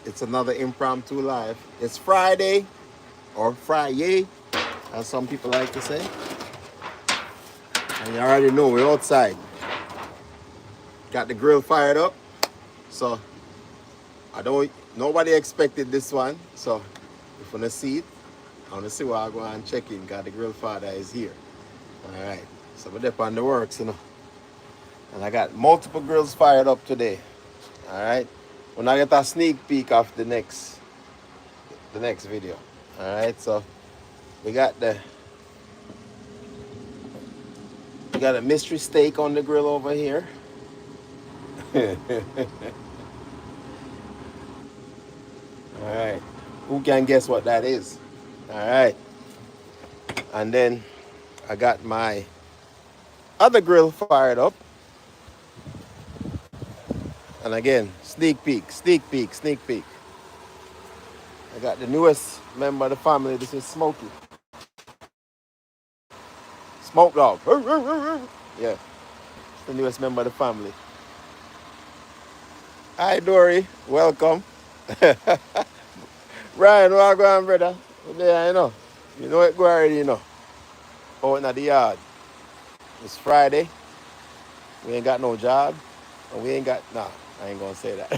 It's another impromptu live. It's Friday or Friday, as some people like to say. And you already know we're outside. Got the grill fired up. So I don't nobody expected this one. So if you wanna see it, I wanna see where I go and check in. Got the grill father is here. Alright. So we're up on the works. And I got multiple grills fired up today. Alright. When I get a sneak peek of the next video. Alright, so we got a mystery steak on the grill over here. Alright. Who can guess what that is? Alright. And then I got my other grill fired up. And again, sneak peek, sneak peek, sneak peek. I got the newest member of the family. This is Smokey. Smoke dog. Yeah, it's the newest member of the family. Hi, Dory. Welcome. Ryan, where you going, brother? There, you know. You know it go already, you know. Out in the yard. It's Friday. We ain't got no job. And we ain't got... Nah, I ain't going to say that.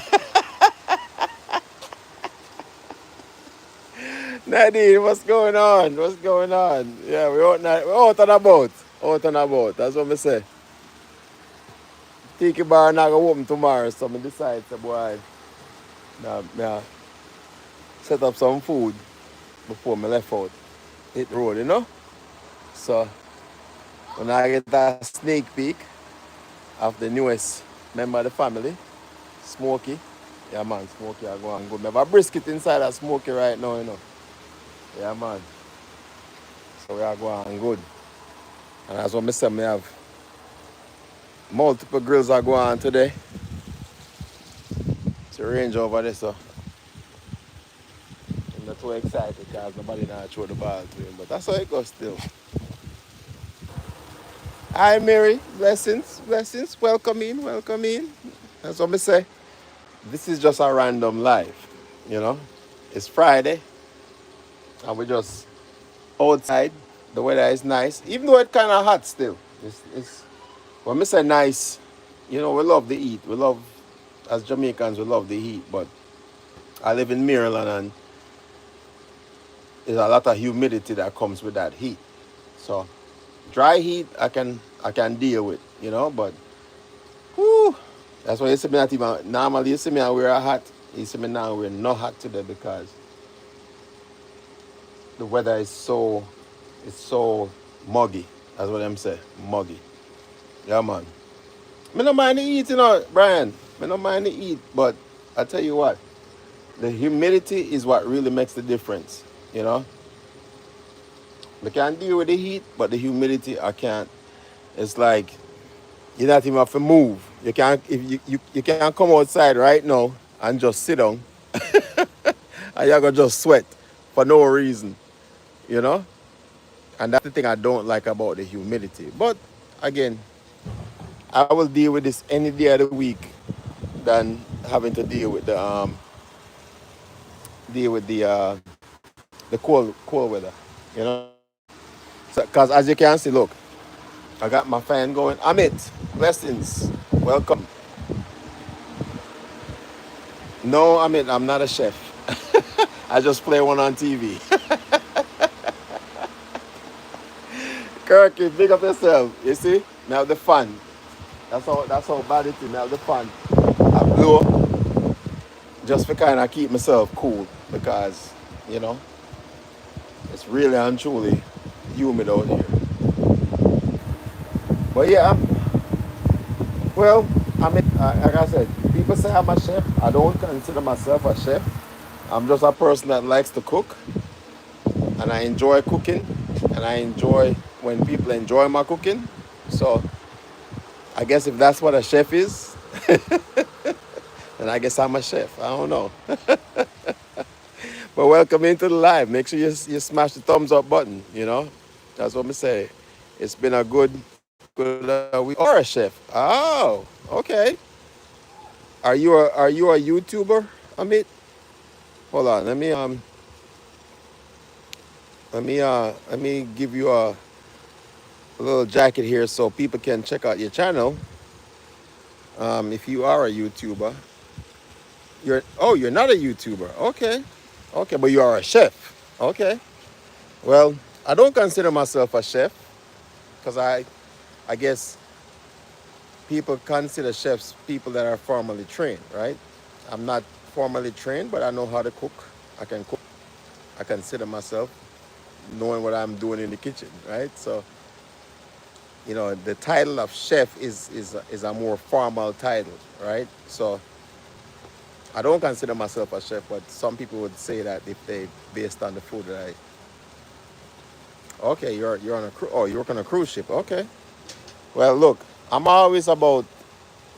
Nadine, what's going on? What's going on? Yeah, we're out on a boat. Out on a boat. That's what I say. Tiki bar not going to open tomorrow, so I decide to boy, nah, set up some food before I left out. Hit the road, you know? So, when I get that sneak peek of the newest member of the family, Smokey. Yeah, man, Smokey, I go and good. I have a brisket inside that Smokey right now, you know. Yeah, man. So we are going good. And as what I said, I have multiple grills are going on today. It's a range over there, so I'm not too excited because nobody now throw the ball to him. But that's how it goes still. Hi, Mary. Blessings, blessings. Welcome in, welcome in. That's what I say. This is just a random live, you know. It's Friday, and we're just outside. The weather is nice, even though it's kind of hot still. It's when I say nice, you know, we love the heat. We love, as Jamaicans, we love the heat. But I live in Maryland, and there's a lot of humidity that comes with that heat. So dry heat, I can deal with, you know. But whew, that's why you see me not even normally. You see me I wear a hat. You see me now we're not hot today because the weather is so muggy. That's what I'm saying, muggy. Yeah, man. Me no mind to eat, you know, Brian. Me no mind to eat, but I tell you what, the humidity is what really makes the difference. You know, I can deal with the heat, but the humidity I can't. It's like you not even have to move. You can't if you can't come outside right now and just sit down and you're gonna just sweat for no reason. You know, and that's the thing I don't like about the humidity. But again, I will deal with this any day of the week than having to deal with the cold weather, you know. So, cause as you can see, look, I got my fan going. Amit, blessings, welcome. No, Amit, I'm not a chef. I just play one on TV. Kirky, big up yourself. You see, now have the fun. That's how bad it is. Now have the fun. I blow just for kind of keep myself cool because you know it's really and truly humid out here. But yeah, well, I mean, like I said, people say I'm a chef. I don't consider myself a chef. I'm just a person that likes to cook, and I enjoy cooking, and I enjoy when people enjoy my cooking. So I guess if that's what a chef is, then I guess I'm a chef. I don't know. But welcome into the live. Make sure you smash the thumbs up button. You know, that's what I say. It's been a good week. Or a chef. Oh, okay. Are you a YouTuber, Amit? Hold on. Let me give you a little jacket here so people can check out your channel. If you are a YouTuber, you're not a YouTuber. Okay, okay, but you are a chef. Okay. Well, I don't consider myself a chef because I guess people consider chefs people that are formally trained, right? I'm not formally trained, but I know how to cook. I can cook. I consider myself knowing what I'm doing in the kitchen, right? So, the title of chef is a more formal title, right? So, I don't consider myself a chef, but some people would say that if they based on the food that I. Okay, you're on a cruise. Oh, you work on a cruise ship. Okay. Well, look, I'm always about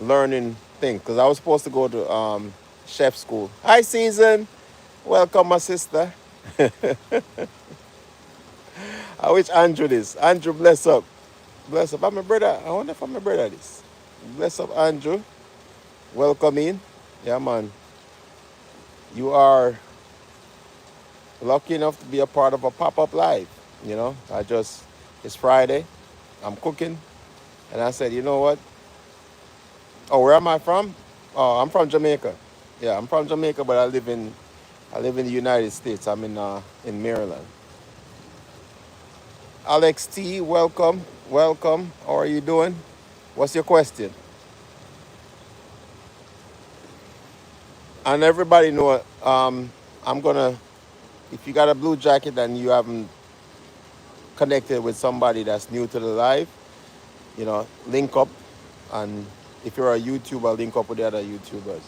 learning things because I was supposed to go to chef school. Hi, Season. Welcome, my sister. I wish Andrew this. Andrew, bless up. Bless up. I'm a brother. I wonder if I'm a brother this. Bless up, Andrew. Welcome in. Yeah, man. You are lucky enough to be a part of a pop-up live. It's Friday. I'm cooking. And I said, you know what? Oh, where am I from? Oh, I'm from Jamaica. Yeah, I'm from Jamaica, but I live in the United States. I'm in Maryland. Alex T, welcome, welcome. How are you doing? What's your question? And everybody know, I'm gonna. If you got a blue jacket and you haven't connected with somebody that's new to the live, link up. And if you're a YouTuber, link up with the other YouTubers.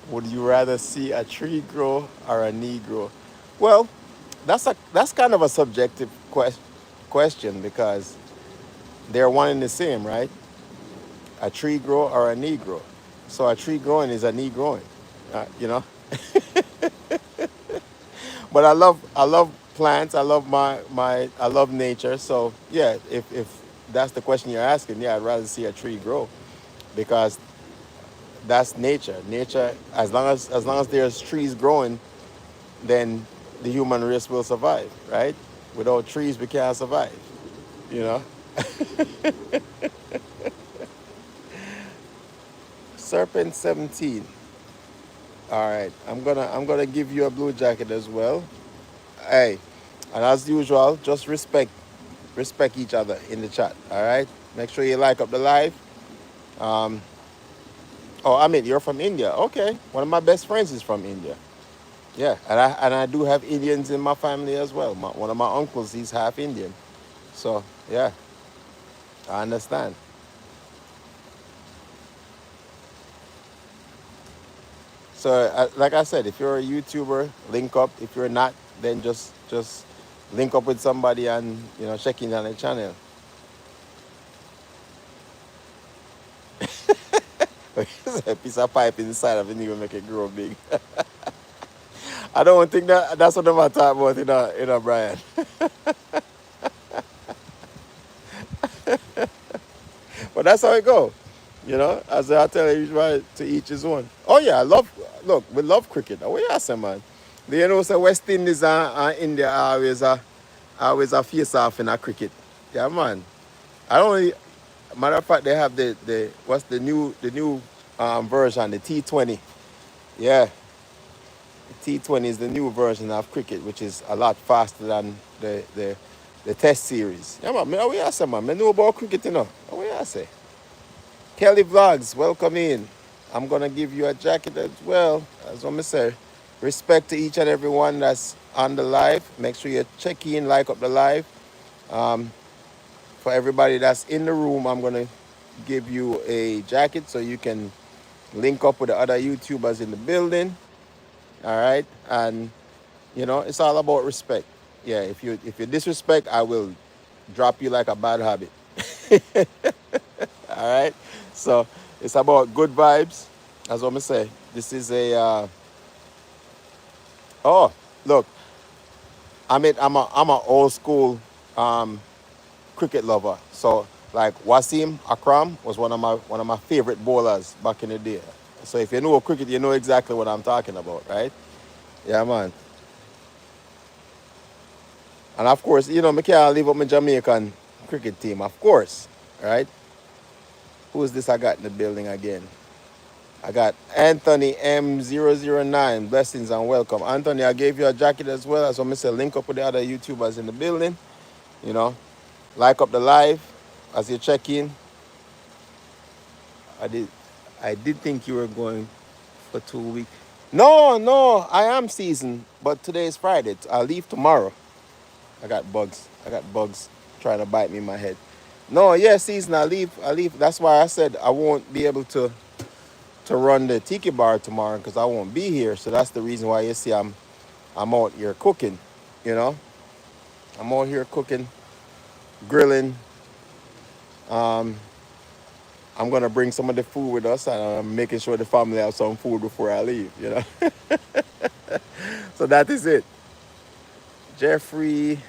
Would you rather see a tree grow or a knee grow? Well, that's kind of a subjective question because they're one and the same, right? A tree grow or a knee grow. So a tree growing is a knee growing, uh, you know. But I love plants. I love I love nature. So yeah, if that's the question you're asking, yeah, I'd rather see a tree grow because that's nature. Nature, as long as there's trees growing, then the human race will survive, right? Without trees, we can't survive. You know. Serpent 17. All right, I'm gonna give you a blue jacket as well. Hey, and as usual, just respect each other in the chat. All right, make sure you like up the live. Um, oh, I mean, you're from India. Okay, one of my best friends is from India. Yeah, and I do have Indians in my family as well. One of my uncles, he's half Indian. So yeah, I understand. So like I said, if you're a YouTuber, link up. If you're not, then just link up with somebody and check in on the channel. A piece of pipe inside of it will make it grow big. I don't think that's what I'm talking about, Brian. But that's how it go. As I tell you, right, to each his own. Oh yeah, we love cricket. Oh yeah, say man. Do you know say West Indies and India always a face off in a cricket. Yeah man. I don't really, matter of fact they have the what's the new version, the T20. Yeah. T20 is the new version of cricket, which is a lot faster than the test series. Yeah man, how we say man? I know about cricket, How we say? Kelly Vlogs, welcome in. I'm gonna give you a jacket as well. As I say, respect to each and every one that's on the live. Make sure you check in, like up the live. Um, for everybody that's in the room, I'm gonna give you a jacket so you can link up with the other YouTubers in the building. All right, and it's all about respect. Yeah, if you disrespect, I will drop you like a bad habit. All right, so it's about good vibes. As I'm say, this is a. Oh, look, I'm a old school cricket lover. So like Wasim Akram was one of my favorite bowlers back in the day. So if you know cricket, you know exactly what I'm talking about, right? Yeah, man. And of course, you know, I can't leave up my Jamaican cricket team, of course, right? Who is this I got in the building again? I got Anthony M009. Blessings and welcome. Anthony, I gave you a jacket as well. As I said, link up with the other YouTubers in the building. You know, like up the live as you check in. I did I did think you were going for 2 weeks. No, no, I am seasoned, but today is Friday. I'll leave tomorrow. I got bugs. I got bugs trying to bite me in my head. No, yeah, season. I leave. I leave. That's why I said I won't be able to run the tiki bar tomorrow because I won't be here. So that's the reason why you see I'm out here cooking. You know, I'm out here cooking, grilling. Um, I'm gonna bring some of the food with us, and I'm making sure the family have some food before I leave. You know, so that is it. Jeffrey.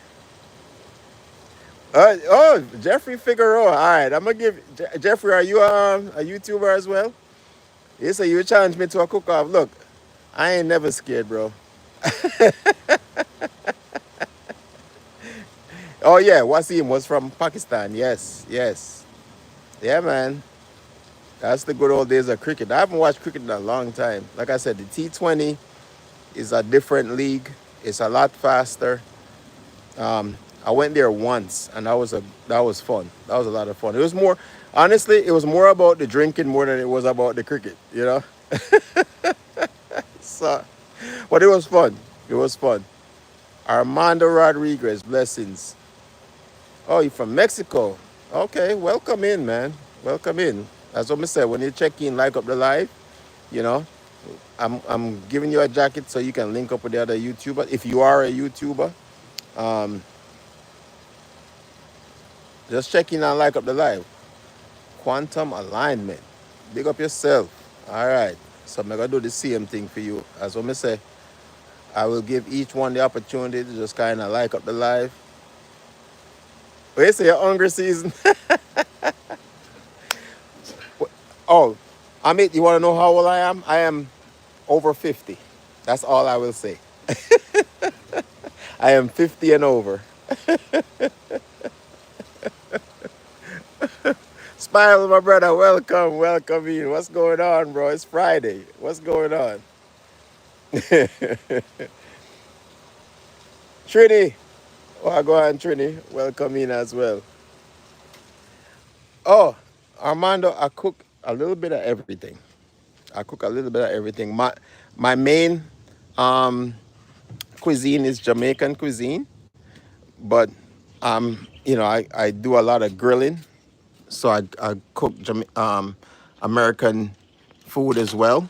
Oh, Jeffrey Figueroa. All right, I'm gonna give Jeffrey. Are you a YouTuber as well? You say you challenge me to a cook-off. Look, I ain't never scared, bro. Oh yeah, Wasim was from Pakistan. Yes, yes. Yeah, man. That's the good old days of cricket. I haven't watched cricket in a long time. Like I said, the T20 is a different league. It's a lot faster. I went there once, and that was fun. That was a lot of fun. It was more, honestly, it was more about the drinking more than it was about the cricket. You know. So, but it was fun. It was fun. Armando Rodriguez, blessings. Oh, you're from Mexico. Okay, welcome in, man. Welcome in. As I said, when you check in, like up the live, you know, I'm giving you a jacket so you can link up with the other YouTuber. If you are a YouTuber, um, just check in and like up the live. Quantum alignment. Big up yourself. All right. So I'm gonna do the same thing for you. As I say, I will give each one the opportunity to just kind of like up the live. Wait, say your hungry season. Oh, Amit, you want to know how old I am? I am over 50. That's all I will say. I am 50 and over. Spiral, my brother, welcome, welcome in. What's going on, bro? It's Friday. What's going on? Trini. Oh, go on, Trini. Welcome in as well. Oh, Armando, I cook a little bit of everything. I cook a little bit of everything. My main um, cuisine is Jamaican cuisine, but you know, I do a lot of grilling, so I cook American food as well.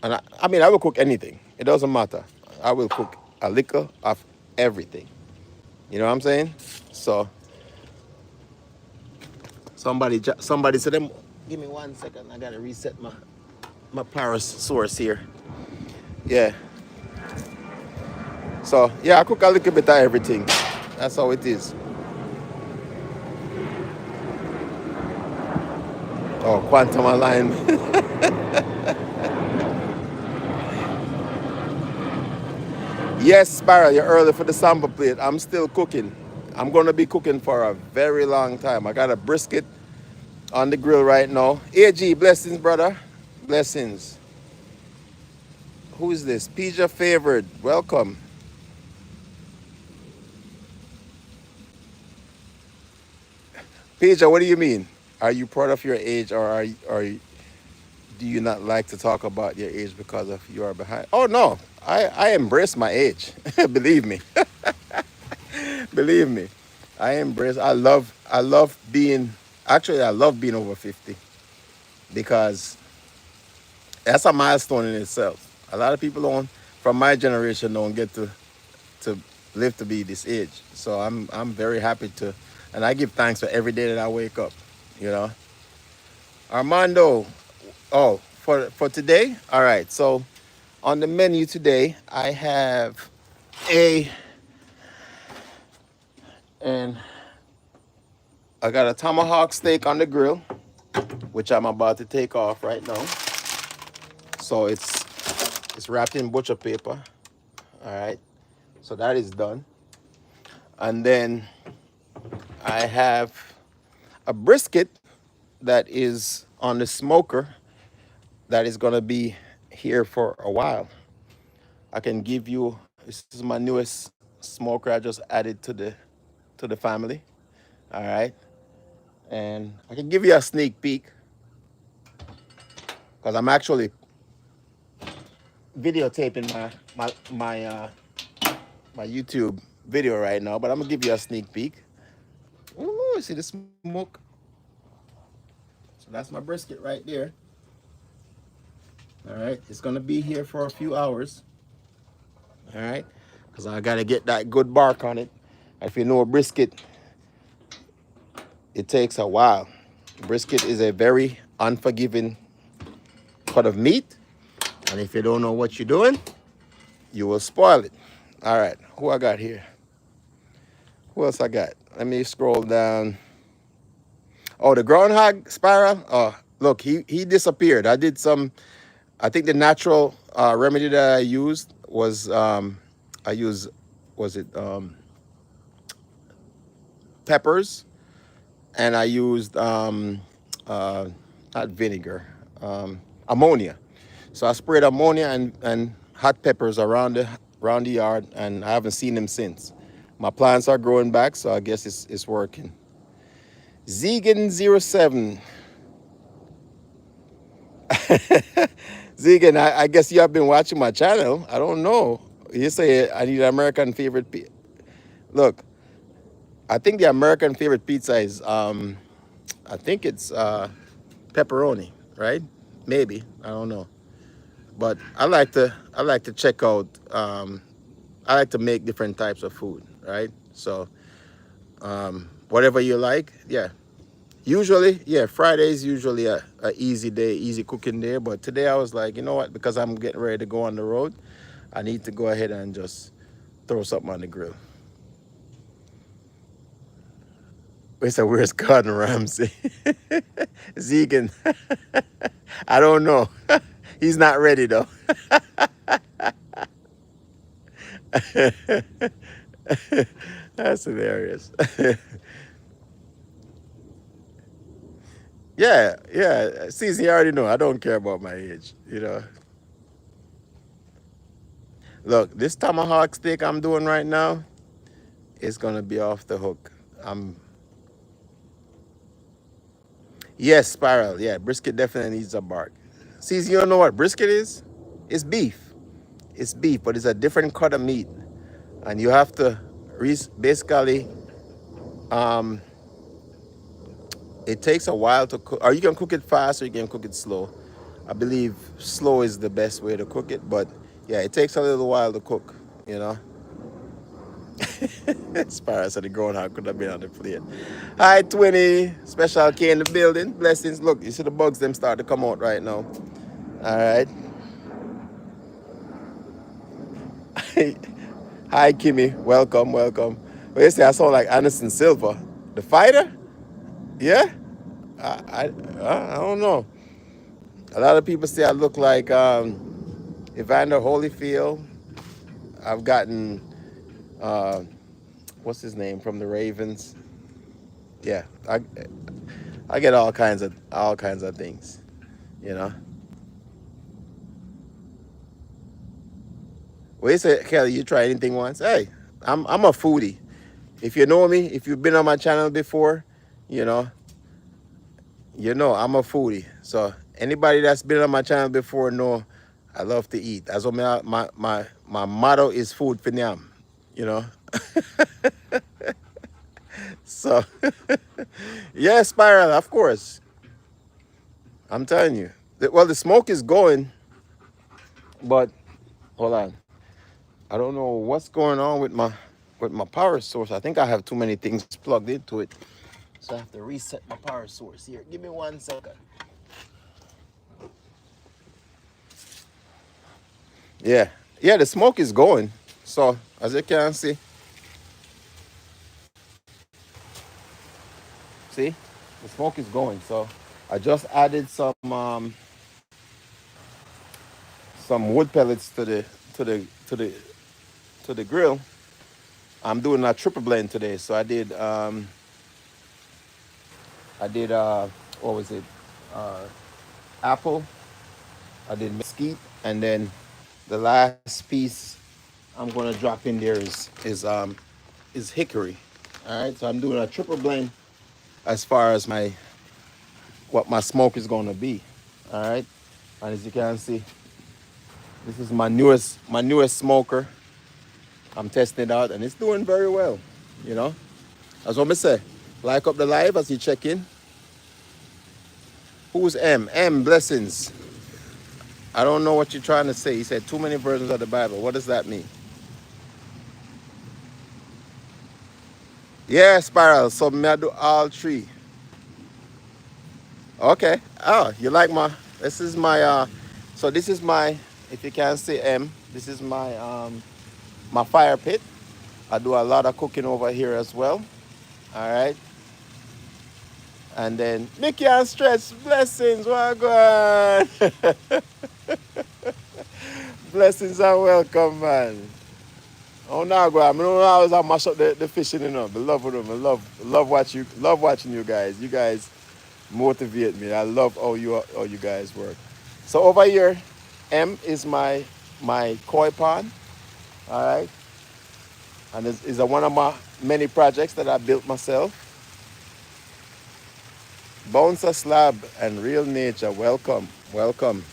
And I mean, I will cook anything. It doesn't matter. I will cook a liquor of everything. You know what I'm saying? So somebody said them. Give me 1 second. I gotta reset my Paris source here. Yeah. So yeah, I cook a little bit of everything. That's how it is. Oh, quantum alignment. Yes, Sparrow, you're early for the sample plate. I'm still cooking. I'm gonna be cooking for a very long time. I got a brisket on the grill right now. AG, blessings, brother. Blessings. Who is this? Pija Favored. Welcome. Pija, what do you mean? Are you proud of your age, or do you not like to talk about your age because of you are behind? Oh no, I embrace my age. Believe me. Believe me. I love being actually I love being over 50 because that's a milestone in itself. A lot of people don't from my generation don't get to live to be this age. So I'm very happy to, and I give thanks for every day that I wake up, you know. Armando, oh, for today? All right. So on the menu today, I have a and I got a tomahawk steak on the grill, which I'm about to take off right now. So it's wrapped in butcher paper. All right. So that is done. And then I have a brisket that is on the smoker that is gonna be here for a while. I can give you, this is my newest smoker I just added to the family. All right. And I can give you a sneak peek because I'm actually videotaping my YouTube video right now, but I'm gonna give you a sneak peek. Oh, see the smoke? So that's my brisket right there. All right, it's gonna be here for a few hours. All right, because I gotta get that good bark on it. If you know a brisket, it takes a while. Brisket is a very unforgiving cut of meat, and if you don't know what you're doing, you will spoil it. All right, who I got here? Who else I got? Let me scroll down. Oh, the groundhog spiral. Oh, look, he disappeared. I did some. I think the natural remedy that I used was I used was it peppers, and I used not vinegar, ammonia. So I sprayed ammonia and hot peppers around the yard, and I haven't seen them since. My plants are growing back, so I guess it's working. Zegan07. Zegan, I guess you have been watching my channel. I don't know. You say I need an American favorite pizza. Look, I think the American favorite pizza is I think it's pepperoni, right? Maybe, I don't know. But I like to check out. I like to make different types of food, right? So whatever you like, yeah. Usually, yeah, Friday is usually a easy day, easy cooking day. But today I was like, you know what? Because I'm getting ready to go on the road, I need to go ahead and just throw something on the grill. We said, where's Gordon Ramsay? Zegan. I don't know. He's not ready though. That's hilarious. Yeah, yeah. Season, you already know. I don't care about my age. Look, this tomahawk steak I'm doing right now is gonna be off the hook. Yes, spiral. Yeah, brisket definitely needs a bark. Season, you don't know what brisket is? It's beef. It's beef, but it's a different cut of meat, and you have to basically. Um, it takes a while to cook, or you can cook it fast, or you can cook it slow. I believe slow is the best way to cook it, but yeah, it takes a little while to cook. You know. Spiral said the groundhog could have been on the plate. Hi, Twinny. Special K in the building. Blessings. Look, you see the bugs them start to come out right now. All right. Hi, Kimmy. Welcome, welcome. Well, you say I sound like Anderson Silva, the fighter? Yeah. I don't know. A lot of people say I look like Evander Holyfield. I've gotten uh, what's his name from the Ravens. Yeah, I get all kinds of things. You know. Well, you say, Kelly, you try anything once? Hey, I'm a foodie. If you know me, if you've been on my channel before, you know, I'm a foodie. So anybody that's been on my channel before know I love to eat. That's what my motto is food for them, you know. So yeah, spiral, of course. I'm telling you. Well, the smoke is going, but hold on. I don't know what's going on with my power source. I think I have too many things plugged into it. So I have to reset my power source here. Give me 1 second. Yeah. Yeah, the smoke is going. So as you can see, the smoke is going. So I just added some some wood pellets to the to the to the grill. I'm doing a triple blend today. So I did what was it? Uh, Apple. I did mesquite, and then the last piece I'm gonna drop in there is hickory. All right, so I'm doing a triple blend as far as my what my smoke is gonna be. All right, and as you can see, this is my newest smoker. I'm testing it out, and it's doing very well. You know, that's what I say. Like up the live as you check in. Who's M? M blessings. I don't know what you're trying to say. He said too many versions of the Bible. What does that mean? Yeah, spiral. So me I do all three. Okay. Oh, you like my? This is my. So this is my. If you can see M, this is my fire pit. I do a lot of cooking over here as well. All right. And then Mickey and Stretch blessings. What going? Blessings and welcome, man. Oh no, go! I mean, I always have mash up the fishing, you know. I love them. I love watching you guys. You guys motivate me. I love how you guys work. So over here, M is my koi pond. All right, and it's one of my many projects that I built myself. Bouncer slab and real nature. Welcome, welcome.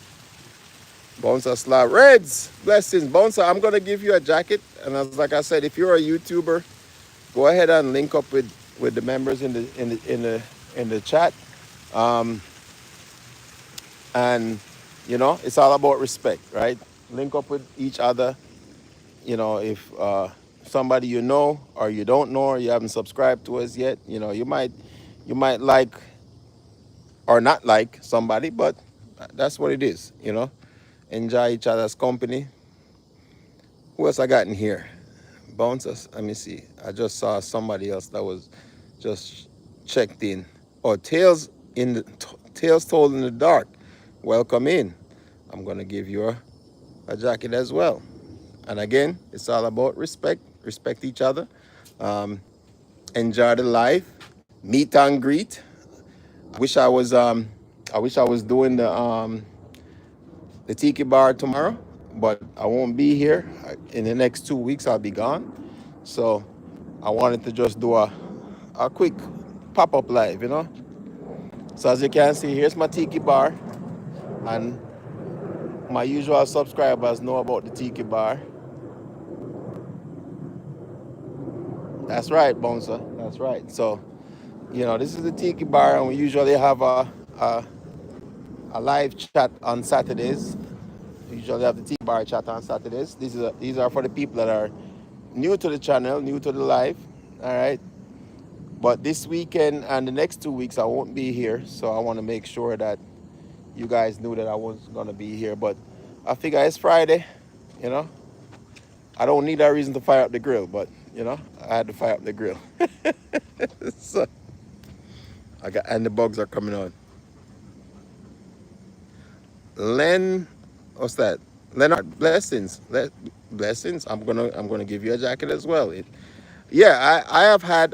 Bouncer slab. Reds, blessings. Bouncer, I'm gonna give you a jacket. And as like I said, if you're a YouTuber, go ahead and link up with the members in the chat. Um, and it's all about respect, right? Link up with each other. If somebody you know or you don't know or you haven't subscribed to us yet, you might like or not like somebody, but that's what it is. Enjoy each other's company. Who else I got in here? Bouncers. Let me see. I just saw somebody else that was just checked in. Oh, Tales told in the dark. Welcome in. I'm gonna give you a jacket as well. And again, it's all about respect. Respect each other. Um, Enjoy the life. Meet and greet. Wish I was I wish I was doing the tiki bar tomorrow, but I won't be here. In the next 2 weeks I'll be gone. So I wanted to just do a quick pop-up live. So as you can see, here's my tiki bar, and my usual subscribers know about the tiki bar. That's right, Bonsa. That's right. So this is the tiki bar, and we usually have a live chat on Saturdays. We usually have the tiki bar chat on Saturdays. These are for the people that are new to the channel, new to the live. All right. But this weekend and the next 2 weeks I won't be here, so I want to make sure that you guys knew that I was gonna be here. But I figure it's Friday, you know. I don't need that reason to fire up the grill, but I had to fire up the grill. So and the bugs are coming on. Len, what's that? Leonard, blessings. I'm gonna give you a jacket as well. Yeah, I have had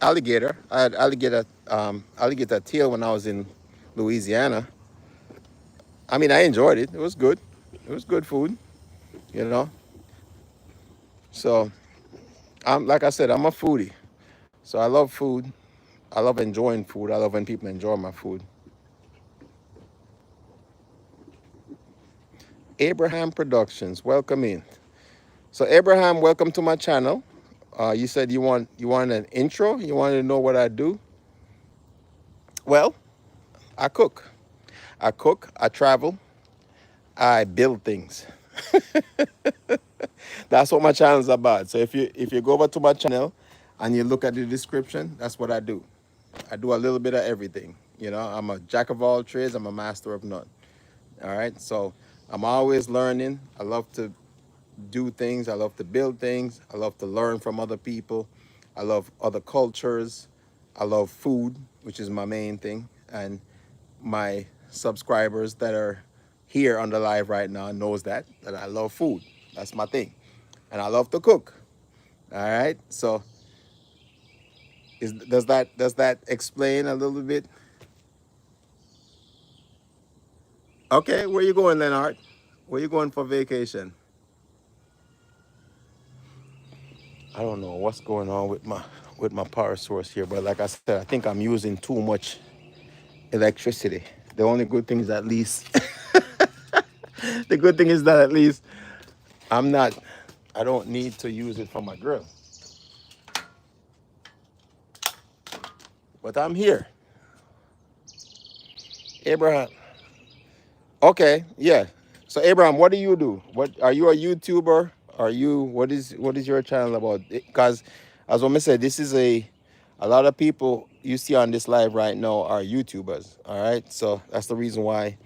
alligator. I had alligator tail when I was in Louisiana. I mean, I enjoyed it. It was good. It was good food, you know. So I'm like I said, I'm a foodie. So I love food. I love enjoying food. I love when people enjoy my food. Abraham Productions, welcome in. So Abraham, welcome to my channel. You said you want an intro. You wanted to know what I do. Well, I cook. I travel. I build things. That's what my channel is about. So if you go over to my channel and you look at the description, that's what I do. I do a little bit of everything. I'm a jack of all trades. I'm a master of none. All right. So I'm always learning. I love to do things. I love to build things. I love to learn from other people. I love other cultures. I love food, which is my main thing. And my subscribers that are here on the live right now knows that I love food. That's my thing, and I love to cook. All right. So does that explain a little bit? Okay. Where you going, Leonard? Where you going for vacation? I don't know what's going on with my power source here, but like I said, I think I'm using too much electricity. The only good thing is at least the good thing is that at least I'm not I don't need to use it for my grill. But I'm here. Abraham. Okay, yeah. So Abraham, what do you do? What are you a YouTuber? Are you what is your channel about? Because as I said, this is a lot of people you see on this live right now are YouTubers. All right. So that's the reason why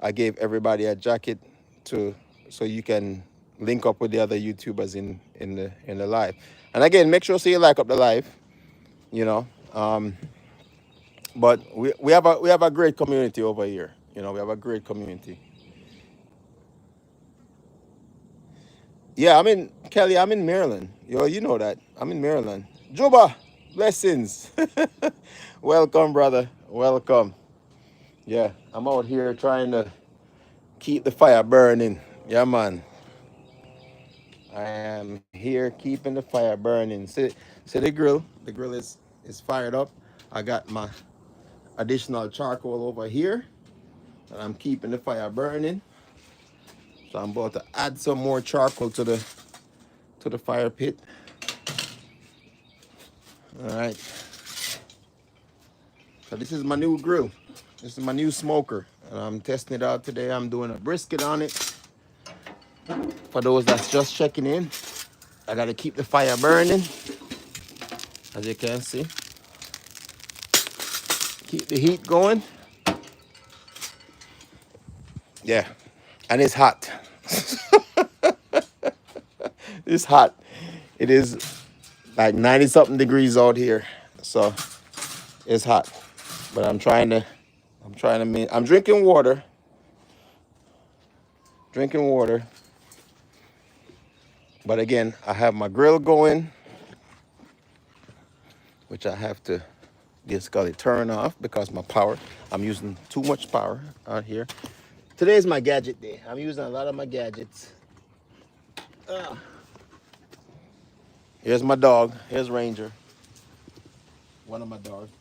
I gave everybody a jacket to so you can link up with the other YouTubers in the live. And again, make sure so you like up the live, you know. But we have a great community over here. You know, we have a great community. Yeah, I'm in Kelly. I'm in Maryland. You know that. I'm in Maryland. Juba, blessings. Welcome, brother. Welcome. Yeah, I'm out here trying to keep the fire burning. Yeah, man. I am here keeping the fire burning. See the grill. The grill is fired up. I got my additional charcoal over here, and I'm keeping the fire burning. So I'm about to add some more charcoal to the fire pit. All right. So this is my new grill. This is my new smoker, and I'm testing it out today. I'm doing a brisket on it. For those that's just checking in, I gotta keep the fire burning, as you can see. Keep the heat going. Yeah, and it's hot. It's hot. It is like 90 something degrees out here, so it's hot. But I'm drinking water, drinking water. But again, I have my grill going, which I have to basically turn off because my power, I'm using too much power out here. Today is my gadget day. I'm using a lot of my gadgets. Ah. Here's my dog. Here's Ranger. One of my dogs.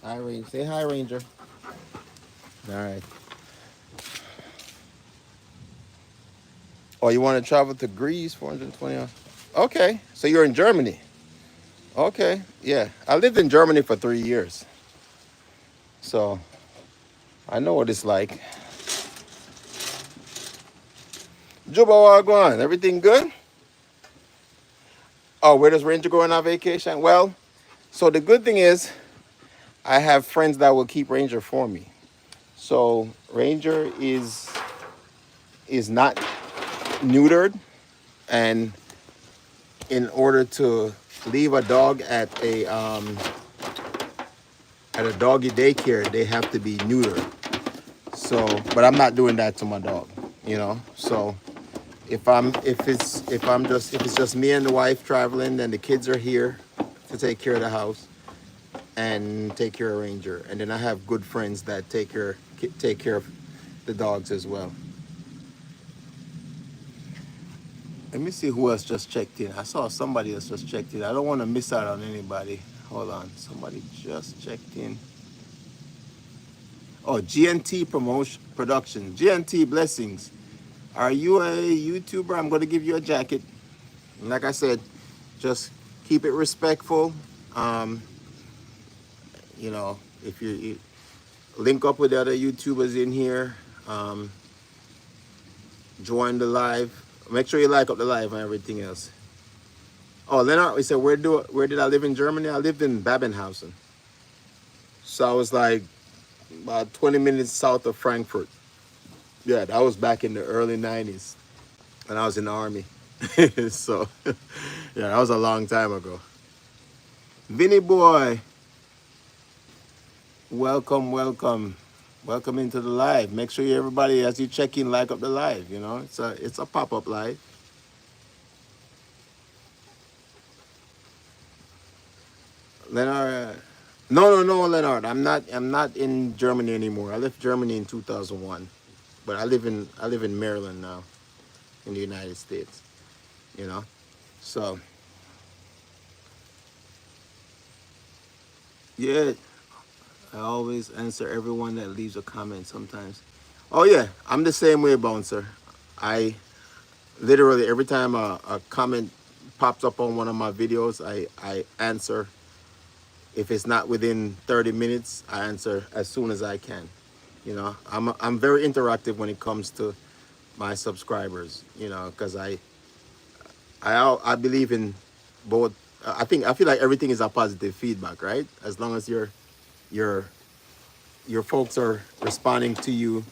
Hi, Ranger. Say hi, Ranger. All right. Oh, you want to travel to Greece, 420 hours? Okay. So you're in Germany. Okay. Yeah. I lived in Germany for 3 years. So I know what it's like. Juba, what going on? Everything good? Oh, where does Ranger go on our vacation? Well, so the good thing is I have friends that will keep Ranger for me. So Ranger is not neutered, and in order to leave a dog at a doggy daycare, they have to be neutered. So, but I'm not doing that to my dog, you know. So if it's just me and the wife traveling, then the kids are here to take care of the house and take care of Ranger, and then I have good friends that take care of the dogs as well. Let me see who else just checked in. I saw somebody else just checked in. I don't want to miss out on anybody. Hold on. Somebody just checked in. Oh, GNT Promotion Production. GNT Blessings. Are you a YouTuber? I'm going to give you a jacket. And like I said, just keep it respectful. Um, if you link up with the other YouTubers in here, um, join the live. Make sure you like up the live and everything else. Oh, Leonard, we said, where did I live in Germany? I lived in Babenhausen. So I was like about 20 minutes south of Frankfurt. Yeah, that was back in the early 90s when I was in the army. So, yeah, that was a long time ago. Vinny boy, welcome, welcome. Welcome into the live. Make sure everybody, as you check in, like up the live. You know, it's a pop-up live. Leonard, no, Leonard. I'm not in Germany anymore. I left Germany in 2001, but I live in Maryland now, in the United States. You know, so yeah, I always answer everyone that leaves a comment. Sometimes, oh yeah, I'm the same way, bouncer. I literally every time a comment pops up on one of my videos, I answer. If it's not within 30 minutes, I answer as soon as I can. You know, I'm very interactive when it comes to my subscribers. You know, because I believe in both. I feel like everything is a positive feedback, right? As long as your your folks are responding to you,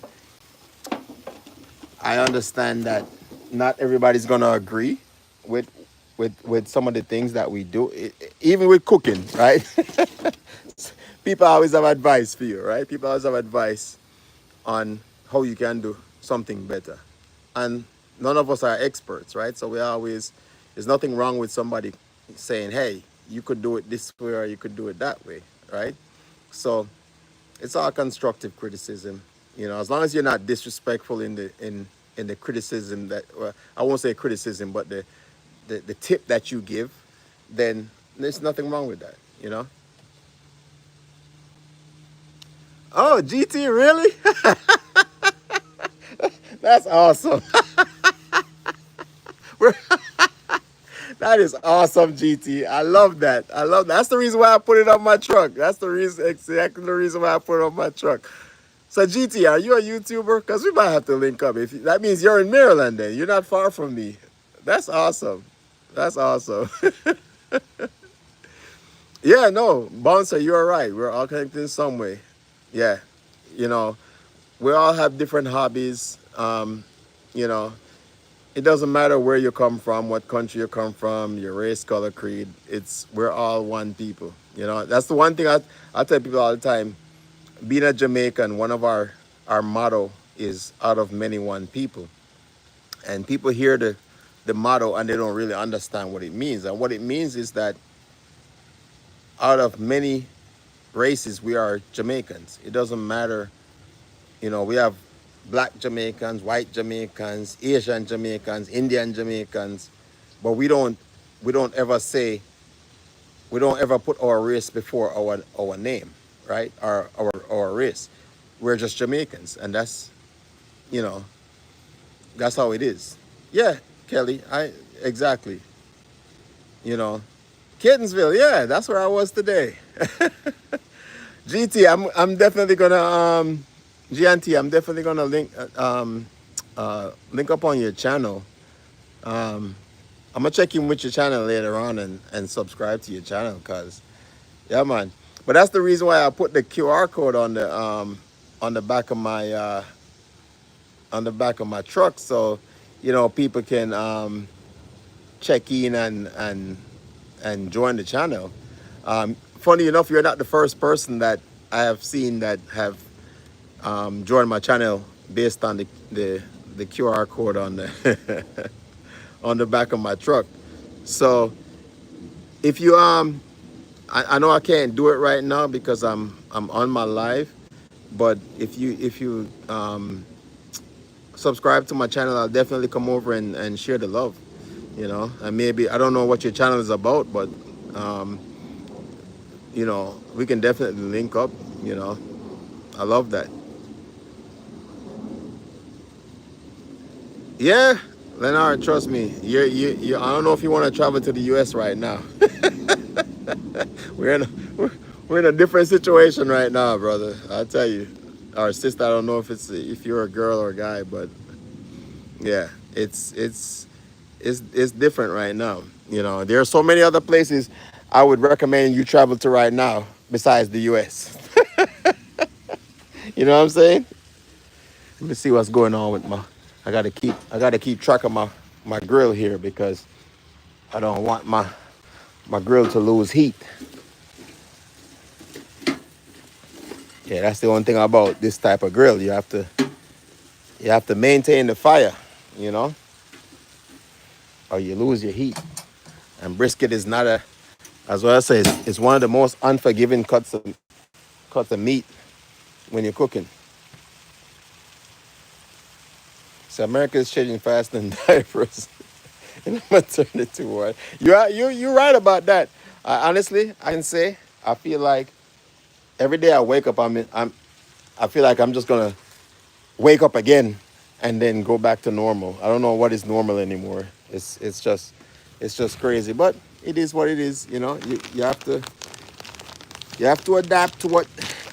I understand that not everybody's gonna agree with with some of the things that we do, even with cooking, right? People always have advice for you, right? People always have advice on how you can do something better. And none of us are experts, right? So we always, there's nothing wrong with somebody saying, hey, you could do it this way or you could do it that way, right? So it's all constructive criticism, you know, as long as you're not disrespectful in the criticism that, well, I won't say criticism, but the tip that you give, then there's nothing wrong with that, you know. Oh, GT, really? That's awesome. That is awesome, GT. I love that. I love that. That's the reason why I put it on my truck. That's the reason, exactly the reason why I put it on my truck. So, GT, are you a YouTuber? Because we might have to link up. That means you're in Maryland, then you're not far from me. That's awesome. That's awesome. Yeah, no, Bouncer, you're right. We're all connected in some way. Yeah, you know, we all have different hobbies. You know, it doesn't matter where you come from, what country you come from, your race, color, creed. We're all one people. You know, that's the one thing I tell people all the time. Being a Jamaican, one of our motto is out of many one people. And people hear the motto and they don't really understand what it means. And what it means is that out of many races, we are Jamaicans. It doesn't matter, you know, we have black Jamaicans, white Jamaicans, Asian Jamaicans, Indian Jamaicans, but we don't ever say, we don't ever put our race before our name, right? Our race. We're just Jamaicans, and you know, that's how it is. Yeah, Kelly, I exactly. You know, Kittensville, yeah, that's where I was today. GT, I'm definitely gonna GNT, I'm definitely gonna link up on your channel. I'm gonna check in with your channel later on and subscribe to your channel, cause yeah, man. But that's the reason why I put the QR code on the back of my truck, so you know people can check in and join the channel. Funny enough, you're not the first person that I have seen that have joined my channel based on the QR code on the on the back of my truck. So if you I know I can't do it right now because I'm on my live, but if you subscribe to my channel, I'll definitely come over and share the love. You know, and maybe I don't know what your channel is about, but um, you know, we can definitely link up. You know, I love that. Yeah, Leonard, trust me. I don't know if you want to travel to the U.S. right now. we're in a, we're in a different situation right now, brother. I tell you, our sister. I don't know if you're a girl or a guy, but yeah, it's different right now. You know, there are so many other places I would recommend you travel to right now besides the U.S. You know what I'm saying? Let me see what's going on with my. I gotta keep track of my grill here because I don't want my grill to lose heat. Yeah, that's the one thing about this type of grill. You have to maintain the fire, you know, or you lose your heat. And brisket is not a, as well as I say, it's one of the most unforgiving cuts of meat when you're cooking. So America is changing faster than diapers in the maternity ward. You're right about that. Honestly, I can say I feel like every day I wake up, I feel like I'm just gonna wake up again and then go back to normal. I don't know what is normal anymore. It's just crazy, but it is what it is. You have to adapt to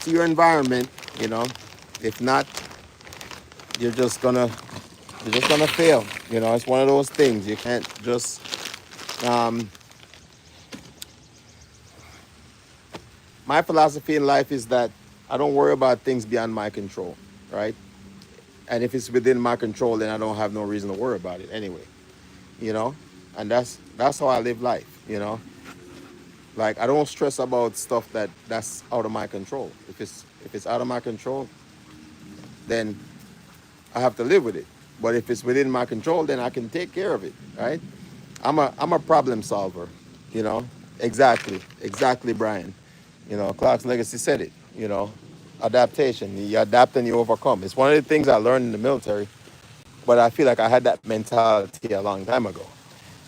your environment. You know, if not, you're just gonna you're just gonna fail. It's one of those things. You can't just. Um, my philosophy in life is that I don't worry about things beyond my control, right? And if it's within my control, then I don't have no reason to worry about it anyway. You know, and that's how I live life. Like I don't stress about stuff that's out of my control. If it's out of my control, then I have to live with it. But if it's within my control, then I can take care of it, right? I'm a problem solver, you know. Exactly, Brian. Clark's legacy said it. Adaptation. You adapt and you overcome. It's one of the things I learned in the military, but I feel like I had that mentality a long time ago.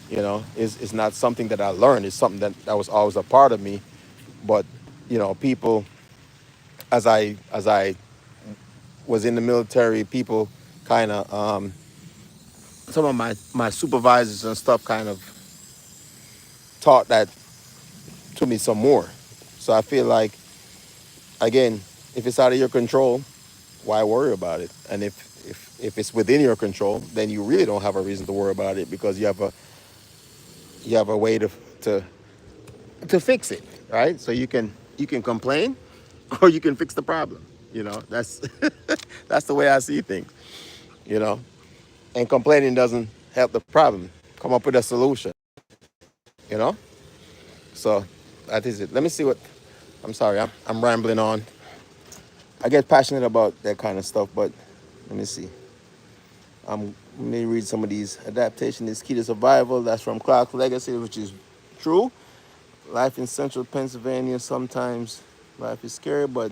It's not something that I learned. It's something that was always a part of me. But people, as I was in the military, people kind of some of my supervisors and stuff kind of taught that to me some more. So I feel like, again, if it's out of your control, why worry about it? And if it's within your control, then you really don't have a reason to worry about it because you have a way to to fix it, right? So you can complain, or you can fix the problem. That's that's the way I see things. You know, and complaining doesn't help the problem. Come up with a solution. You know, so that is it. Let me see what. I'm sorry, I'm rambling on. I get passionate about that kind of stuff, but let me see. Let me read some of these. Adaptation is key to survival. That's from Clark's Legacy, which is true. Life in central Pennsylvania, sometimes life is scary, but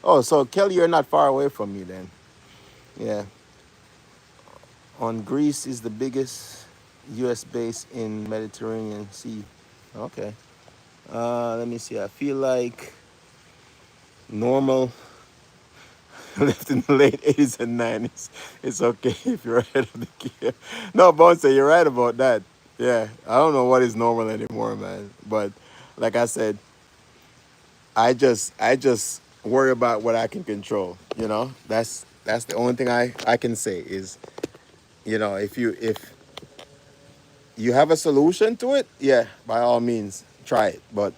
oh, so Kelly, you're not far away from me then. Yeah. On Greece is the biggest U.S. base in Mediterranean Sea. Okay. Let me see. I feel like normal lived in the late 80s and 90s. It's okay if you're ahead of the game. No, Bonsa, you're right about that. Yeah. I don't know what is normal anymore, man. But like I said, I just worry about what I can control. That's the only thing I can say is, if you have a solution to it, yeah, by all means try it. But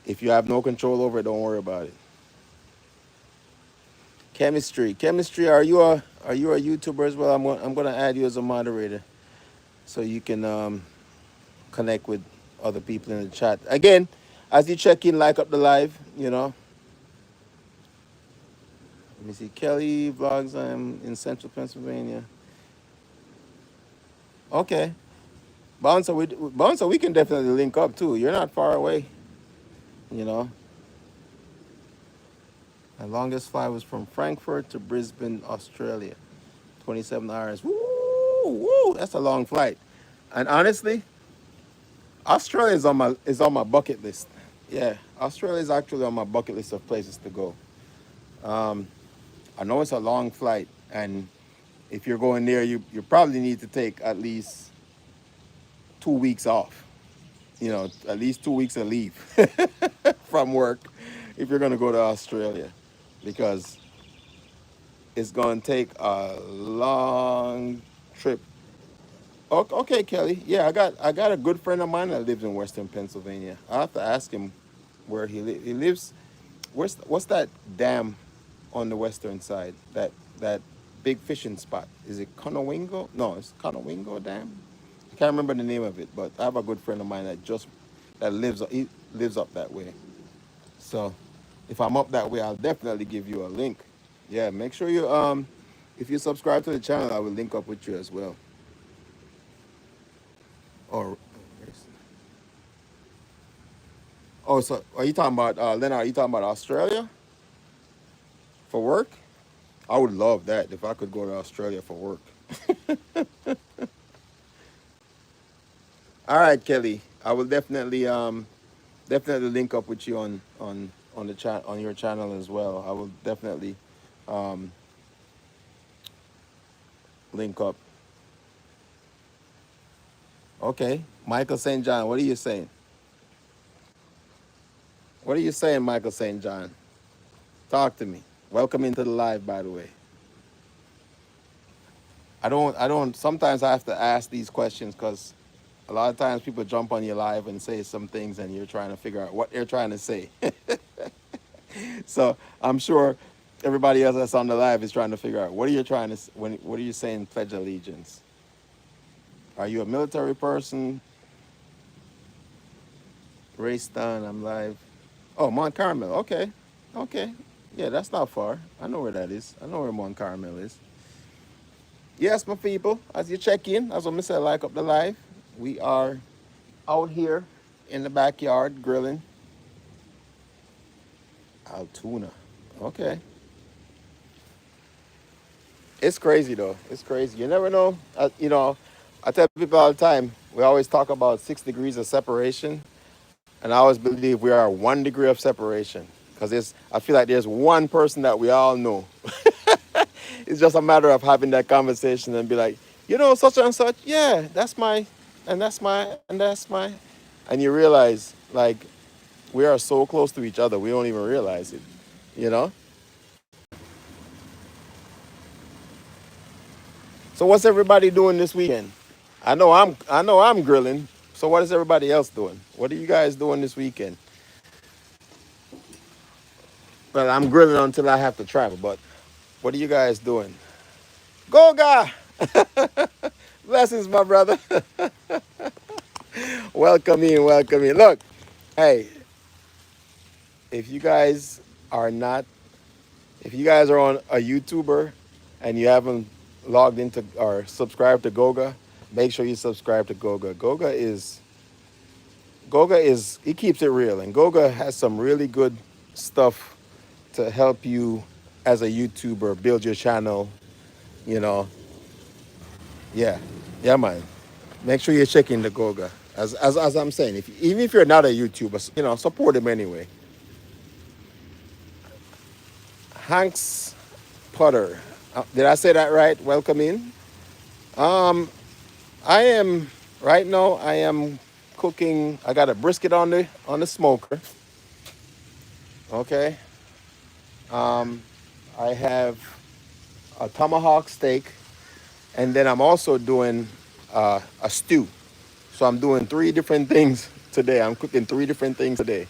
if you have no control over it, don't worry about it. Chemistry. Are you a YouTuber as well? I'm gonna add you as a moderator so you can connect with other people in the chat. Again, as you check in, like up the live. Let me see. Kelly vlogs. I'm in Central Pennsylvania. Okay. Bouncer, we can definitely link up too. You're not far away. You know, my longest flight was from Frankfurt to Brisbane, Australia, 27 hours. Woo, woo, that's a long flight. And honestly, Australia is on my bucket list. Yeah, Australia is actually on my bucket list of places to go. Um, I know it's a long flight, and if you're going there, you probably need to take at least 2 weeks off. At least 2 weeks of leave from work if you're going to go to Australia, because it's going to take a long trip. Okay, Kelly. Yeah, I got a good friend of mine that lives in Western Pennsylvania. I have to ask him where he lives. What's that dam on the western side? That big fishing spot. Is it Conowingo? No, it's Conowingo Dam. I can't remember the name of it, but I have a good friend of mine that lives up that way. So If I'm up that way, I'll definitely give you a link. Yeah, make sure you if you subscribe to the channel, I will link up with you as well. Or oh, so are you talking about Leonard? Are you talking about Australia for work? I would love that if I could go to Australia for work. All right, Kelly. I will definitely link up with you on the chat on your channel as well. I will definitely um, link up. Okay, Michael St. John. What are you saying? What are you saying, Michael St. John? Talk to me. Welcome into the live, by the way. I don't. Sometimes I have to ask these questions because a lot of times people jump on your live and say some things, and you're trying to figure out what they're trying to say. So I'm sure everybody else that's on the live is trying to figure out what are you trying to what are you saying? Pledge allegiance. Are you a military person? Race done. I'm live. Oh, Mount Carmel. Okay, okay. Yeah, that's not far. I know where that is. I know where Mount Carmel is. Yes, my people. As you check in, as I said, like up the live. We are out here in the backyard grilling Altoona. Okay. It's crazy though. It's crazy. You never know. I tell people all the time. We always talk about 6 degrees of separation, and I always believe we are 1 degree of separation because I feel like there's one person that we all know. It's just a matter of having that conversation and be like, such and such. Yeah, that's my, and that's my, and that's my, and you realize like we are so close to each other we don't even realize it. You know. So what's everybody doing this weekend? I know I'm grilling. So what is everybody else doing? What are you guys doing this weekend? Well, I'm grilling until I have to travel, but what are you guys doing? Goga! Blessings, my brother. Welcome in, welcome in. Look, hey, if you guys are not, if you guys are on a YouTuber and you haven't logged into or subscribed to Goga, make sure you subscribe to Goga. Goga is he keeps it real, and Goga has some really good stuff to help you as a YouTuber build your channel. You know, yeah, yeah, man. Make sure you're checking the Goga. As I'm saying, even if you're not a YouTuber, support him anyway. Hanks Potter, did I say that right? Welcome in. Um, I am right now. I am cooking. I got a brisket on the smoker. Okay. Um, I have a tomahawk steak, and then I'm also doing a stew. So I'm doing three different things today. I'm cooking three different things today.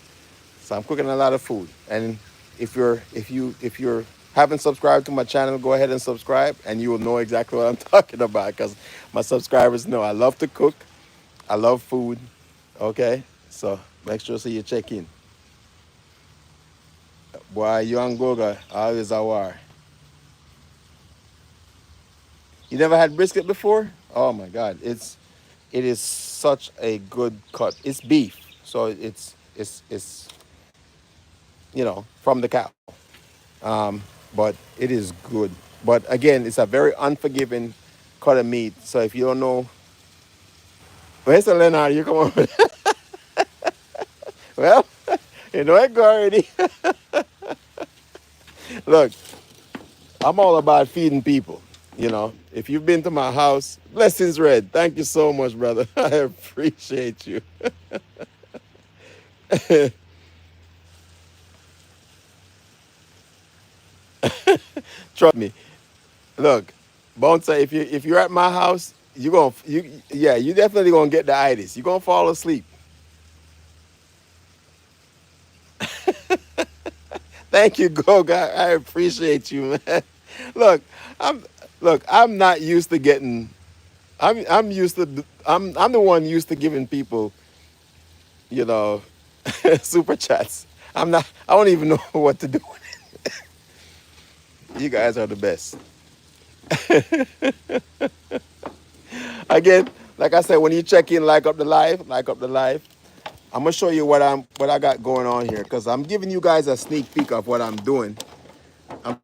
So I'm cooking a lot of food. And if you're haven't subscribed to my channel, go ahead and subscribe, and you will know exactly what I'm talking about. Because my subscribers know I love to cook, I love food. Okay, so make sure so you check in. Boy, you and Goga always a war. You never had brisket before? Oh my God, it is such a good cut. It's beef, so it's from the cow, but it is good. But again, it's a very unforgiving cut of meat. So if you don't know, where's the Leonard? You come on. Well, you know it go already. Look, I'm all about feeding people. If you've been to my house, blessings, Red. Thank you so much, brother. I appreciate you. Trust me. Look, Bonsa, if you're at my house, you definitely gonna get the itis. You're gonna fall asleep. Thank you, Goga. I appreciate you, man. Look, I'm I'm not used to getting. I'm used to. I'm the one used to giving people, you know, super chats. I don't even know what to do. You guys are the best. Again, like I said, when you check in, like up the live. I'm gonna show you what I got going on here because I'm giving you guys a sneak peek of what I'm doing. I'm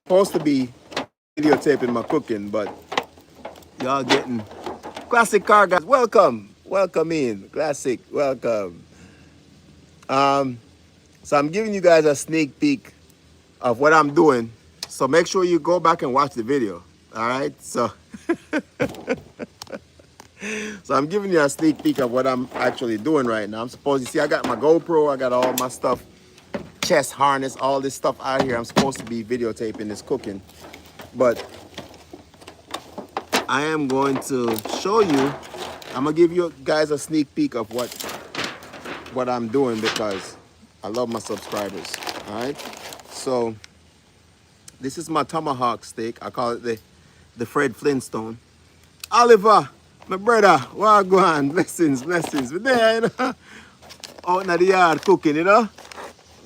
supposed to be videotaping my cooking, but y'all getting classic car guys. Welcome in, classic. Welcome. So I'm giving you guys a sneak peek of what I'm doing. So make sure you go back and watch the video. All right. So I'm giving you a sneak peek of what I'm actually doing right now. I'm supposed to see I got my GoPro, I got all my stuff, chest harness, all this stuff out here. I'm supposed to be videotaping this cooking, but I am going to show you. I'm gonna give you guys a sneak peek of what I'm doing because I love my subscribers. All right. So this is my tomahawk steak. I call it the Fred Flintstone. Oliver, my brother, what go on? Blessings. We're there, you know? Out in the yard cooking, you know?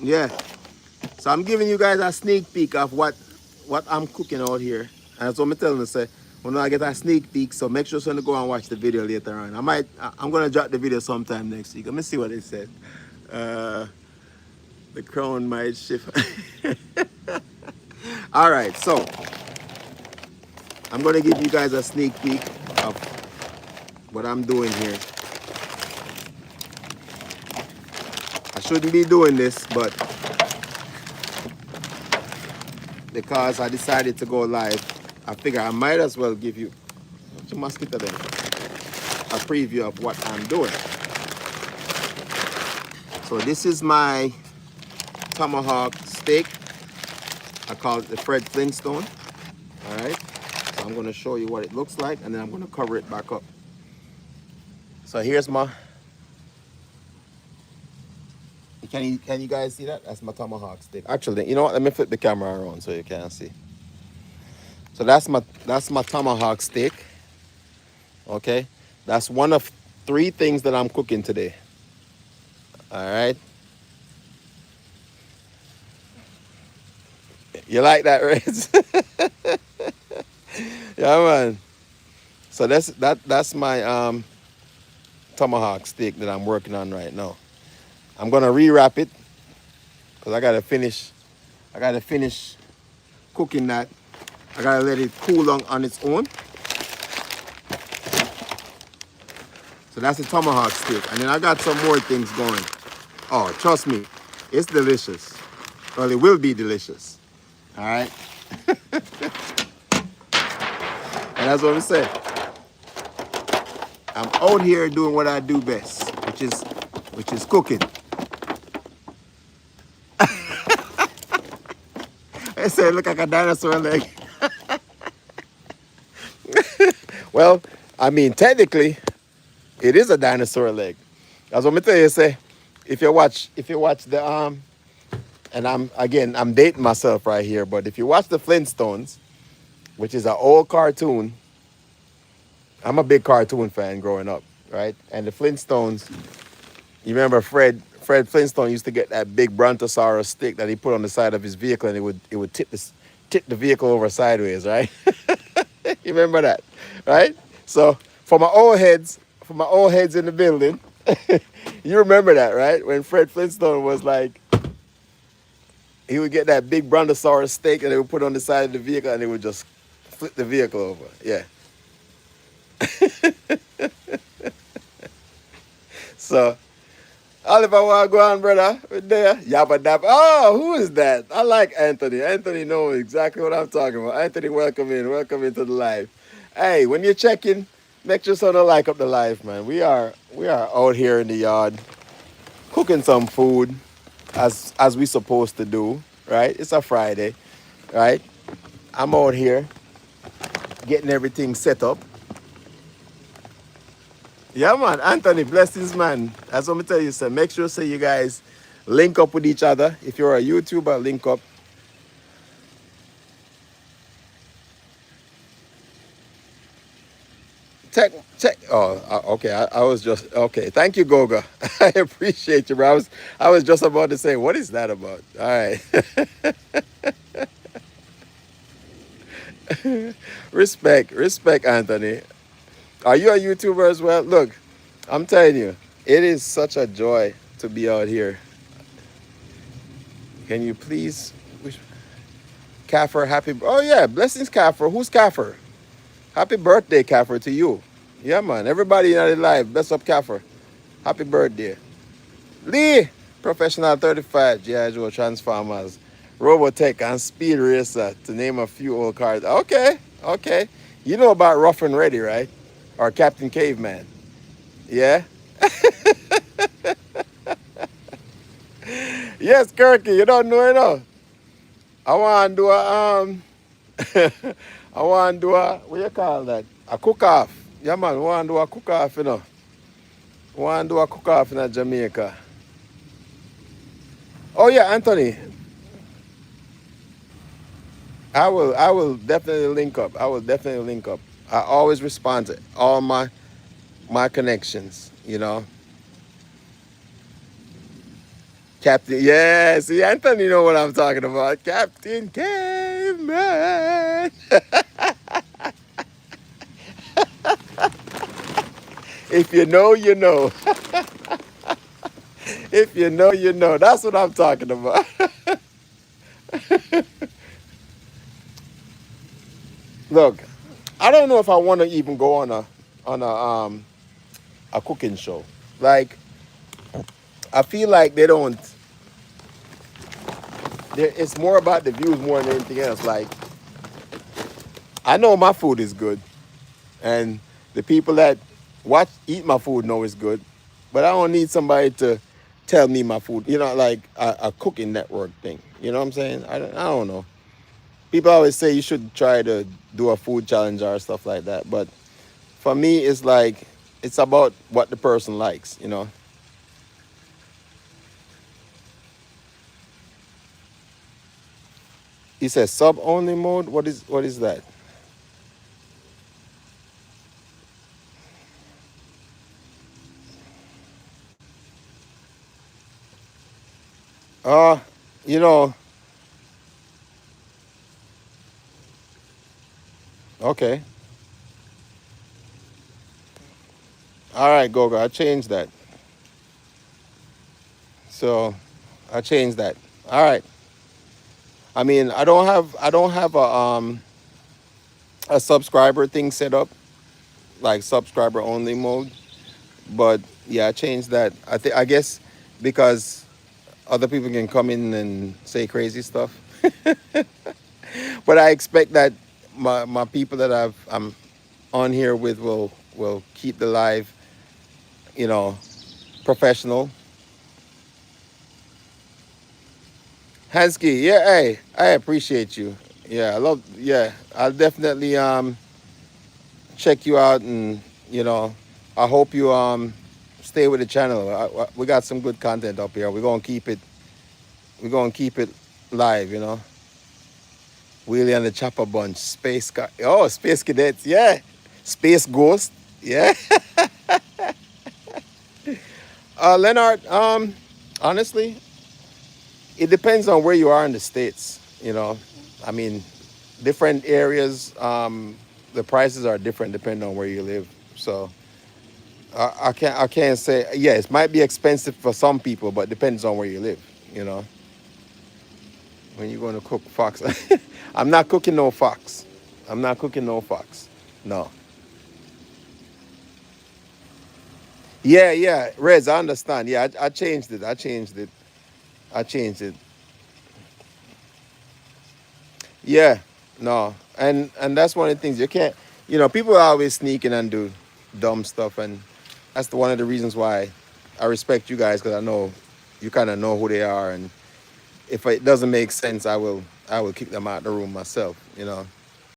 Yeah. So I'm giving you guys a sneak peek of what I'm cooking out here. And that's what I'm telling you, say, when I get a sneak peek, so make sure to go and watch the video later on. I'm gonna drop the video sometime next week. Let me see what it said. The crown might shift. All right, so I'm gonna give you guys a sneak peek of what I'm doing here. I shouldn't be doing this, but because I decided to go live, I figure I might as well give you a mosquito there, a preview of what I'm doing. So this is my tomahawk steak. I call it the Fred Flintstone. All right. So I'm going to show you what it looks like, and then I'm going to cover it back up. So here's my. Can you guys see that? That's my tomahawk steak. Actually, you know what? Let me flip the camera around so you can see. So that's my tomahawk steak. Okay, that's one of 3 things that I'm cooking today. All right. You like that, right? Yeah, man. So that's my tomahawk steak that I'm working on right now. I'm gonna rewrap it because I gotta finish cooking that. I gotta let it cool on its own. So that's the tomahawk steak. And then I got some more things going. Oh, trust me, it's delicious. Well, it will be delicious. All right. And that's what I'm saying. I'm out here doing what I do best, which is cooking. I said, look like a dinosaur leg. Well, I mean, technically, it is a dinosaur leg. That's what I'm tell you. Say, if you watch the and I'm dating myself right here, but if you watch the Flintstones, which is an old cartoon, I'm a big cartoon fan growing up, right? And the Flintstones, you remember Fred Flintstone used to get that big brontosaurus stick that he put on the side of his vehicle, and it would tip the vehicle over sideways, right? You remember that, right? So for my old heads in the building, you remember that, right? When Fred Flintstone was like, he would get that big brontosaurus steak and they would put it on the side of the vehicle and it would just flip the vehicle over. Yeah. So, Oliver, what go on, brother? We're there. Yabba dabba. Oh, who is that? I like Anthony. Anthony knows exactly what I'm talking about. Anthony, welcome in. Welcome into the live. Hey, when you're checking, make sure to like up the live, man. We are out here in the yard cooking some food as we supposed to do, right? It's a Friday, right? I'm out here getting everything set up. Yeah, man. Anthony, blessings, man. That's what I'm tell you, sir. Make sure so you guys link up with each other. If you're a YouTuber, link up. check. Oh, okay. I was just okay. Thank you, Goga. I appreciate you, bro. I was just about to say, what is that about? All right. Respect, Anthony. Are you a YouTuber as well? Look, I'm telling you, it is such a joy to be out here. Can you please, Kaffer, happy? Oh yeah, blessings, Kaffer. Who's Kaffer? Happy birthday, Kaffer, to you. Yeah, man. Everybody in the live, bless up, Kaffer. Happy birthday. Lee, professional 35, G.I. Joe Transformers, Robotech, and Speed Racer, to name a few old cars. Okay, okay. You know about Rough and Ready, right? Or Captain Caveman. Yeah? Yes, Kirky, you don't know, you know. I want to do I want to do what you call that? A cook-off. Yeah, man, I want to do a cook-off, you know. I want to do a cook-off in Jamaica. Oh, yeah, Anthony. I will definitely link up. I will definitely link up. I always respond to all my connections, you know. Captain, yeah, see, Anthony know what I'm talking about. Captain Caveman. If you know, you know. If you know, you know. That's what I'm talking about. Look, I don't know if I want to even go on a cooking show. Like, I feel like they don't. It's more about the views more than anything else. Like, I know my food is good, and the people that eat my food know it's good, but I don't need somebody to tell me my food. You know, like a cooking network thing. You know what I'm saying? I don't know. People always say you should try to do a food challenge or stuff like that, but for me, it's like it's about what the person likes. You know. He says sub only mode. What is that? Uh, you know. Okay. All right, Goga. I changed that. So I changed that. All right. I mean, I don't have a subscriber thing set up, like subscriber only mode. But yeah, I changed that. I guess because other people can come in and say crazy stuff. But I expect that my people that I'm on here with will keep the live, you know, professional. Hansky, yeah, hey, I appreciate you. Yeah, yeah, I'll definitely check you out, and you know, I hope you stay with the channel. We got some good content up here. We're gonna keep it live, you know. Wheelie and the Chopper Bunch, Space Cadets, yeah, Space Ghost, yeah. Leonard, honestly, it depends on where you are in the states. You know, I mean, different areas, the prices are different depending on where you live. So I can't say. Yeah, it might be expensive for some people, but depends on where you live. You know, when you're going to cook fox, I'm not cooking no fox. I'm not cooking no fox. No. Yeah, yeah, Rez, I understand. Yeah, I changed it. I changed it. I changed it. Yeah, no, and that's one of the things you can't. You know, people are always sneaking and do dumb stuff, and that's one of the reasons why I respect you guys, because I know you kind of know who they are, and if it doesn't make sense, I will kick them out the room myself. You know.